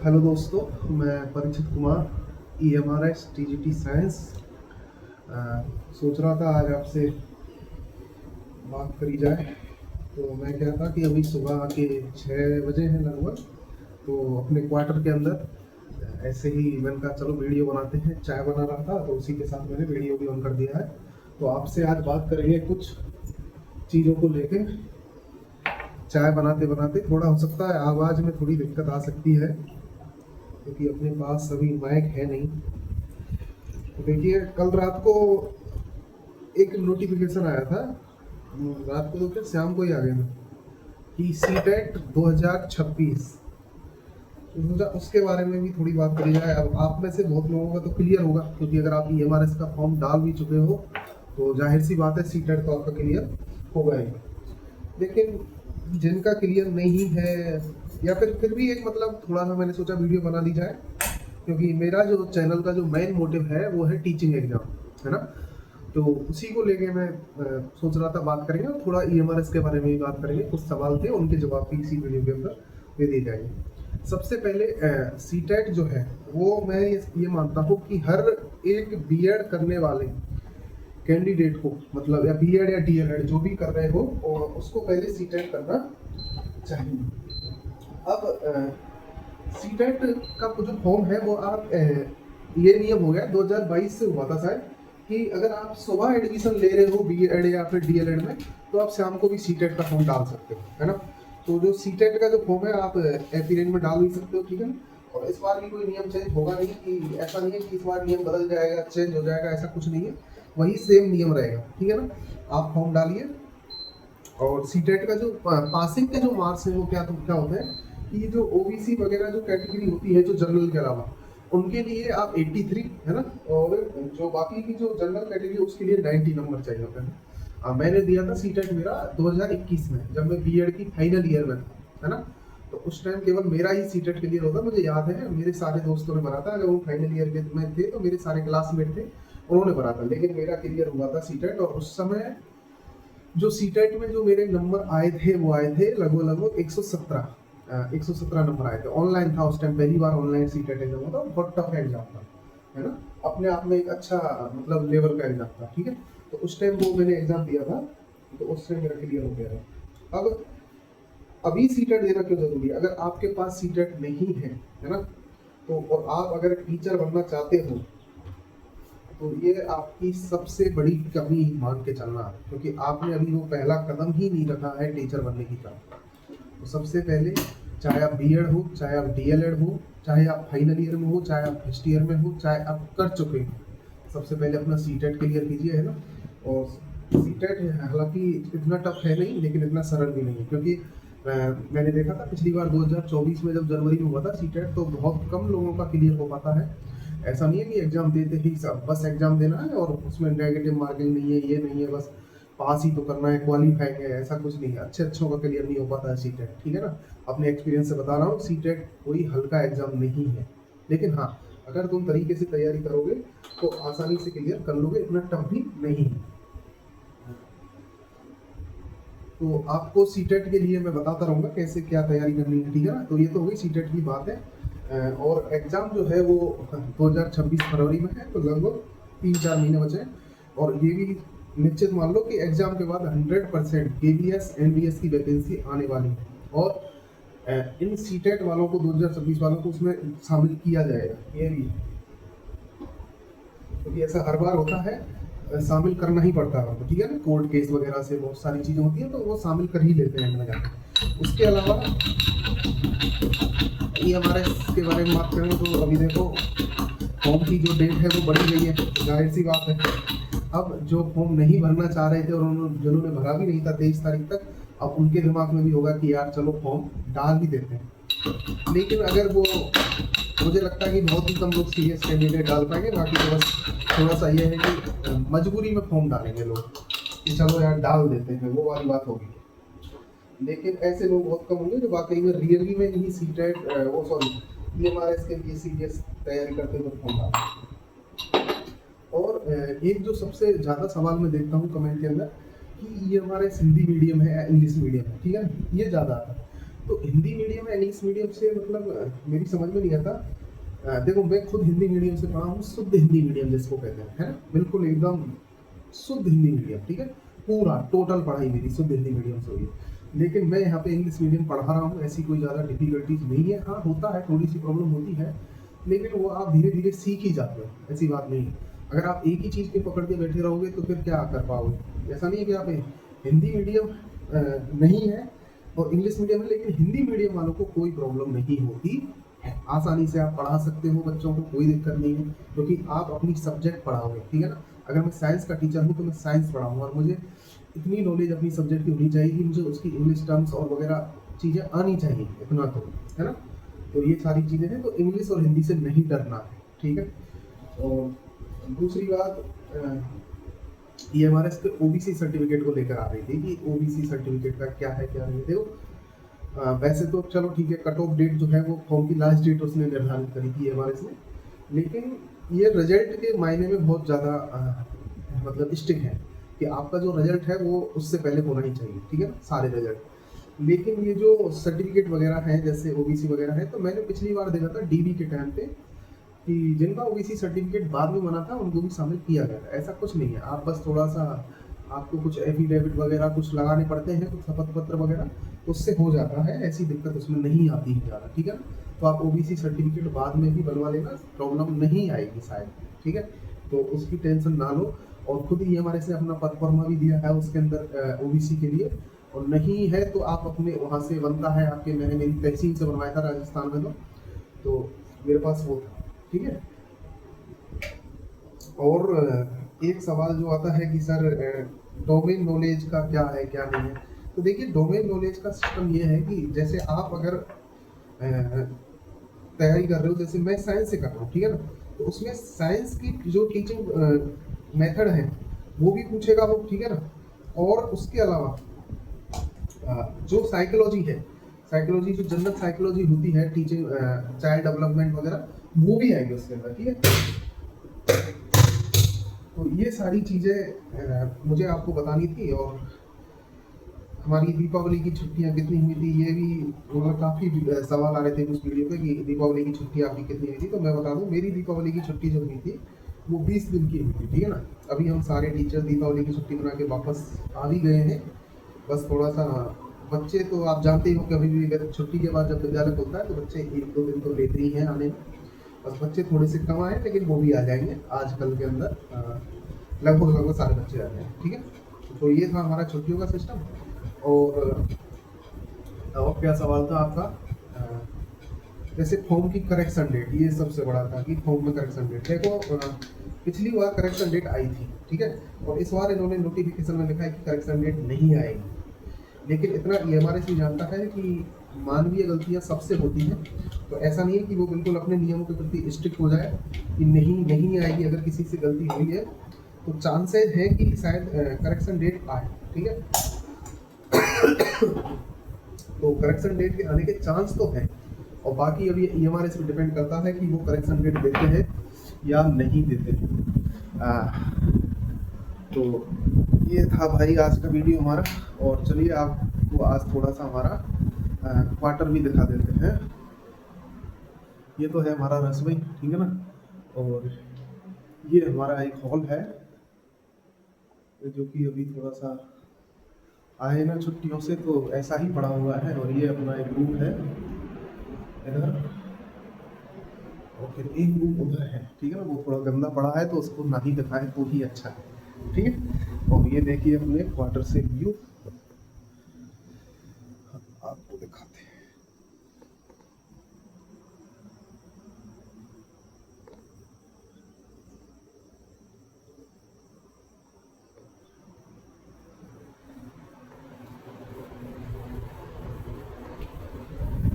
Hello दोस्तों, मैं Parikshit Kumar EMRS TGT science सोच रहा था आज आपसे बात करी जाए। तो मैं कह रहा था कि अभी सुबह के 6 बजे हैं लगभग, तो अपने क्वार्टर के अंदर ऐसे ही मैंने कहा चलो वीडियो बनाते हैं। चाय बना रहा था तो उसी के साथ मैंने वीडियो भी ऑन कर दिया है। तो आपसे आज बात करेंगे कुछ चीज़ों को लेके। चाय बनाते बनाते थोड़ा हो सकता है आवाज़ में थोड़ी दिक्कत आ सकती है, क्योंकि अपने पास अभी माइक है नहीं। तो देखिए, कल रात को एक नोटिफिकेशन आया था, रात को तो क्या शाम को ही आ गया था, कि सीटेट 2026। तो सोचा उसके बारे में भी थोड़ी बात करी जाए। अब आप में से बहुत लोगों का तो क्लियर होगा, क्योंकि अगर आप EMRS का फॉर्म डाल भी चुके हो तो जाहिर सी बात है सीटेट तो आपका क्लियर होगा ही। लेकिन जिनका क्लियर नहीं है, या फिर भी एक मतलब थोड़ा सा मैंने सोचा वीडियो बना दी जाए, क्योंकि मेरा जो चैनल का जो मेन मोटिव है वो है टीचिंग एग्जाम, है ना। तो उसी को लेके मैं सोच रहा था बात करेंगे, और थोड़ा EMRS के बारे में भी बात करेंगे। कुछ सवाल थे, उनके जवाब भी इसी वीडियो के अंदर दे दिए जाएंगे। सबसे पहले सीटेट जो है वो मैं ये मानता हूँ कि हर एक बीएड करने वाले कैंडिडेट को, मतलब या बीएड या डीएलएड जो भी कर रहे हो, और उसको पहले सीटेट करना चाहिए। अब सीटेट का जो फॉर्म है वो आप ये नियम हो गया 2022 से हुआ था शायद, कि अगर आप सुबह एडमिशन ले रहे हो बीएड या फिर डीएलएड में, तो आप शाम को भी सीटेट का फॉर्म डाल सकते हो, है ना। तो जो सीटेट का जो फॉर्म है आप एपीरियड में डाल भी सकते हो, ठीक है ना। और इस बार भी कोई नियम चेंज होगा नहीं, कि ऐसा नहीं है कि इस बार नियम बदल जाएगा, चेंज हो जाएगा, ऐसा कुछ नहीं है। वही सेम नियम रहेगा, ठीक है ना। आप फॉर्म डालिए। और सीटेट का जो पासिंग के जो मार्क्स हैं वो क्या होते हैं, कि जो ओबीसी वगैरह जो कैटेगरी होती है, जो जनरल के अलावा, उनके लिए आप 83, है ना। और जो बाकी की जो जनरल कैटेगरी उसके लिए 90 नंबर चाहिए होता है। मैंने दिया था सीटेट मेरा 2021 में, जब मैं बीएड की फाइनल ईयर में था, है ना। तो उस टाइम केवल मेरा ही सीटेट क्लियर होता, मुझे याद है। मेरे सारे दोस्तों ने भरा था, अगर वो फाइनल ईयर में थे तो मेरे सारे क्लासमेट थे, उन्होंने भरा था, लेकिन मेरा क्लियर हुआ था सीटेट। और उस समय जो सीटेट में जो मेरे नंबर आए थे वो आए थे लगभग 117 नंबर आए थे। ऑनलाइन था उस टाइम, पहली बार ऑनलाइन सीटेट एग्जाम होता, बहुत टफ एग्जाम था, है ना। अपने आप में एक अच्छा मतलब लेवल का एग्जाम था, ठीक है। तो उस टाइम वो मैंने एग्जाम दिया था, तो उस टाइम मेरा क्लियर हो गया था। अब अभी सीटेट देना क्यों जरूरी है? अगर आपके पास सीटेट नहीं है ना, तो और आप अगर टीचर बनना चाहते हो, तो ये आपकी सबसे बड़ी कमी मान के चलना है, क्योंकि आपने अभी वो पहला कदम ही नहीं रखा है टीचर बनने की तरफ। तो सबसे पहले, चाहे आप बीएड हो, चाहे आप डीएलएड हो, चाहे आप फाइनल ईयर में हो, चाहे आप फर्स्ट ईयर में हो, चाहे आप कर चुके हो, सबसे पहले अपना सीटेट क्लियर कीजिए, है ना। और सीटेट हालांकि इतना टफ है नहीं, लेकिन इतना सरल भी नहीं है, क्योंकि मैंने देखा था पिछली बार 2024 में जब जनवरी में हुआ था सीटेट, तो बहुत कम लोगों का क्लियर हो पाता है। ऐसा नहीं है कि एग्जाम देते ही सब बस एग्जाम देना है और उसमें नेगेटिव मार्किंग नहीं है, ये नहीं है, बस पास ही तो करना है, क्वालिफाइंग है, ऐसा कुछ नहीं है। अच्छों का क्लियर नहीं हो पाता है सीटेट, ठीक है ना। अपने एक्सपीरियंस से बता रहा हूँ, सीटेट कोई हल्का एग्जाम नहीं है। लेकिन हाँ, अगर तुम तरीके से तैयारी करोगे तो आसानी से क्लियर कर लोगे, इतना टफ भी नहीं है। तो आपको सीटेट के लिए मैं बताता रहूँगा कैसे क्या तैयारी करनी है, ठीक है ना। तो ये तो हो गई सीटेट की बात है। और एग्ज़ाम जो है वो 2026 फरवरी में है, तो लगभग 3-4 महीने बचे हैं। और ये भी निश्चित मान लो कि एग्ज़ाम के बाद 100% KVS NVS की वैकेंसी आने वाली है, और इन सीटेट वालों को, 2026 वालों को उसमें शामिल किया जाएगा, ये भी। क्योंकि ऐसा हर बार होता है, शामिल करना ही पड़ता है उनको, ठीक है ना। कोर्ट केस वगैरह से बहुत सारी चीज़ें होती हैं, तो वो शामिल कर ही लेते हैं इनमें जाकर। उसके अलावा EMRS के बारे में बात करें तो अभी देखो, फॉर्म की जो डेट है वो बढ़ी गई है, जाहिर सी बात है। अब जो फॉर्म नहीं भरना चाह रहे थे और जिन्होंने भरा भी नहीं था 23 तारीख तक, अब उनके दिमाग में भी होगा कि यार चलो फॉर्म डाल ही देते हैं। लेकिन अगर वो, मुझे लगता है कि बहुत ही कम लोग सीरियस कैंडिडेट डाल पाएंगे, बाकी तो बस थोड़ा सा ये है कि मजबूरी में फॉर्म डालेंगे लोग, कि चलो यार डाल देते हैं, वो वाली बात होगी। लेकिन ऐसे लोग बहुत कम होंगे जो वाकई में रियली में ही सीटेट EMRS के लिए सीरियस तैयारी करते हुए फॉर्म डालते। और एक जो सबसे ज़्यादा सवाल मैं देखता हूँ कमेंट के अंदर, कि EMRS हिंदी मीडियम है या इंग्लिश मीडियम है, ठीक है, ये ज़्यादा आता है। तो हिंदी मीडियम या इंग्लिश मीडियम से मतलब मेरी समझ में नहीं आता। देखो मैं खुद हिंदी मीडियम से पढ़ा हूँ, शुद्ध हिंदी मीडियम जिसको कहते हैं, है ना, बिल्कुल एकदम शुद्ध हिंदी मीडियम, ठीक है, पूरा टोटल पढ़ाई मेरी शुद्ध हिंदी मीडियम से हुई। लेकिन मैं यहाँ पे इंग्लिश मीडियम पढ़ा रहा हूँ, ऐसी कोई ज़्यादा डिफिकल्टीज नहीं है। हाँ होता है, थोड़ी सी प्रॉब्लम होती है, लेकिन वो आप धीरे धीरे सीख ही जाते हो, ऐसी बात नहीं है। अगर आप एक ही चीज़ के पकड़ के बैठे रहोगे तो फिर क्या कर पाओगे। ऐसा नहीं है कि आप हिंदी मीडियम नहीं है और इंग्लिश मीडियम है, लेकिन हिंदी मीडियम वालों को कोई प्रॉब्लम नहीं होती है, आसानी से आप पढ़ा सकते हो बच्चों को, कोई दिक्कत नहीं है, क्योंकि आप अपनी सब्जेक्ट पढ़ाओगे, ठीक है ना। अगर मैं साइंस का टीचर हूँ तो मैं साइंस पढ़ाऊँगा और मुझे इतनी नॉलेज अपनी सब्जेक्ट की होनी चाहिए कि मुझे उसकी इंग्लिश टर्म्स और वगैरह चीज़ें आनी चाहिए, इतना तो है ना। तो ये सारी चीज़ें हैं, तो इंग्लिश और हिंदी से नहीं डरना है, ठीक है। और दूसरी बात, EMRS के OBC सर्टिफिकेट को लेकर आ रही थी कि OBC सर्टिफिकेट का क्या है क्या नहीं। देखो वैसे तो चलो ठीक है, कट ऑफ डेट जो है वो फॉर्म की लास्ट डेट उसने निर्धारित करी थी EMRS ने, लेकिन ये रिजल्ट के मायने में बहुत ज़्यादा मतलब स्ट्रिक्ट है कि आपका जो रिजल्ट है वो उससे पहले होना ही चाहिए, ठीक है ना, सारे रिजल्ट। लेकिन ये जो सर्टिफिकेट वगैरह है जैसे OBC वगैरह है, तो मैंने पिछली बार देखा था DB के टाइम पे कि जिनका OBC सर्टिफिकेट बाद में बना था उनको भी शामिल किया गया था। ऐसा कुछ नहीं है, आप बस थोड़ा सा आपको कुछ एफिडेविट वगैरह कुछ लगाने पड़ते हैं, कुछ शपथ पत्र वगैरह, उससे हो जाता है, ऐसी दिक्कत उसमें नहीं आती है ज़्यादा, ठीक है ना। तो आप OBC सर्टिफिकेट बाद में भी बनवा लेना, प्रॉब्लम नहीं आएगी शायद, ठीक है, तो उसकी टेंशन ना लो। और खुद ही हमारे से अपना परफॉर्मा भी दिया है उसके अंदर OBC के लिए, और नहीं है तो आप अपने वहाँ से बनता है आपके, मैंने मेरी तहसील से बनवाया था राजस्थान में, तो मेरे पास वो था, ठीक है। और एक सवाल जो आता है कि सर डोमेन नॉलेज का क्या है क्या नहीं है, तो देखिए डोमेन नॉलेज का सिस्टम ये है कि जैसे आप अगर तैयारी कर रहे हो, जैसे मैं साइंस से कर रहा हूँ, ठीक है ना, तो उसमें साइंस की जो टीचिंग मेथड है वो भी पूछेगा वो, ठीक है ना। और उसके अलावा जो साइकोलॉजी है, साइकोलॉजी जो जनरल साइकोलॉजी होती है, टीचिंग चाइल्ड डेवलपमेंट वगैरह, वो भी आएगी उसके अंदर, ठीक है। तो ये सारी चीज़ें मुझे आपको बतानी थी। और हमारी दीपावली की छुट्टियां कितनी हुई थी, ये भी मतलब काफ़ी सवाल आ रहे थे उस वीडियो पे कि दीपावली की छुट्टी आपकी कितनी हुई थी। तो मैं बता दूं, मेरी दीपावली की छुट्टी जो हुई थी वो 20 दिन की हुई थी, ठीक है ना। अभी हम सारे टीचर दीपावली की छुट्टी बना के वापस आ भी गए हैं, बस थोड़ा सा बच्चे तो आप जानते ही हो कभी भी अगर छुट्टी के बाद जब विद्यालय खुलता है तो बच्चे 1-2 दिन तो लेते ही हैं आने में, बस बच्चे थोड़े से कम आए, लेकिन वो भी आ जाएंगे आजकल के अंदर, लगभग सारे बच्चे आ जाएंगे, ठीक है। तो ये था हमारा छुट्टियों का सिस्टम। और क्या सवाल था आपका, जैसे फॉर्म की करेक्शन डेट, ये सबसे बड़ा था कि फॉर्म में करेक्शन डेट। देखो पिछली बार करेक्शन डेट आई थी, ठीक है, और इस बार इन्होंने नोटिफिकेशन में लिखा है कि करेक्शन डेट नहीं आएगी। लेकिन इतना EMRS भी जानता है कि मानवीय गलतियां सबसे होती हैं, तो ऐसा नहीं है कि वो बिल्कुल अपने नियमों के प्रति स्ट्रिक्ट हो जाए कि नहीं आएगी। अगर किसी से गलती हुई है तो चांसेस है कि शायद करेक्शन डेट आए, ठीक है। तो करेक्शन डेट के आने के चांस तो हैं, और बाकी अभी EMRS पे डिपेंड करता है कि वो करेक्शन डेट देते हैं या नहीं देते। तो ये था भाई आज का वीडियो हमारा। और चलिए आपको आज थोड़ा सा हमारा क्वार्टर भी दिखा देते हैं। ये तो है हमारा रसोई, ठीक है ना, और ये हमारा एक हॉल है जो कि अभी थोड़ा सा आए ना छुट्टियों से तो ऐसा ही पड़ा हुआ है। और ये अपना एक रूम है इधर, और फिर एक रूम उधर है, ठीक है ना, वो थोड़ा गंदा पड़ा है तो उसको ना ही दिखाएं तो ही अच्छा है, ठीक है। और ये देखिए अपने क्वार्टर से व्यू आपको दिखाते हैं।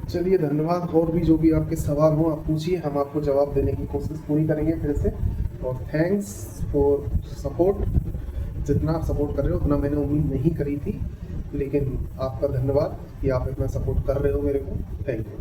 चलिए धन्यवाद। और भी जो भी आपके सवाल हो आप पूछिए, हम आपको जवाब देने की कोशिश पूरी करेंगे फिर से। और थैंक्स फॉर सपोर्ट, जितना आप सपोर्ट कर रहे हो उतना मैंने उम्मीद नहीं करी थी, लेकिन आपका धन्यवाद कि आप इतना सपोर्ट कर रहे हो मेरे को। Thank you.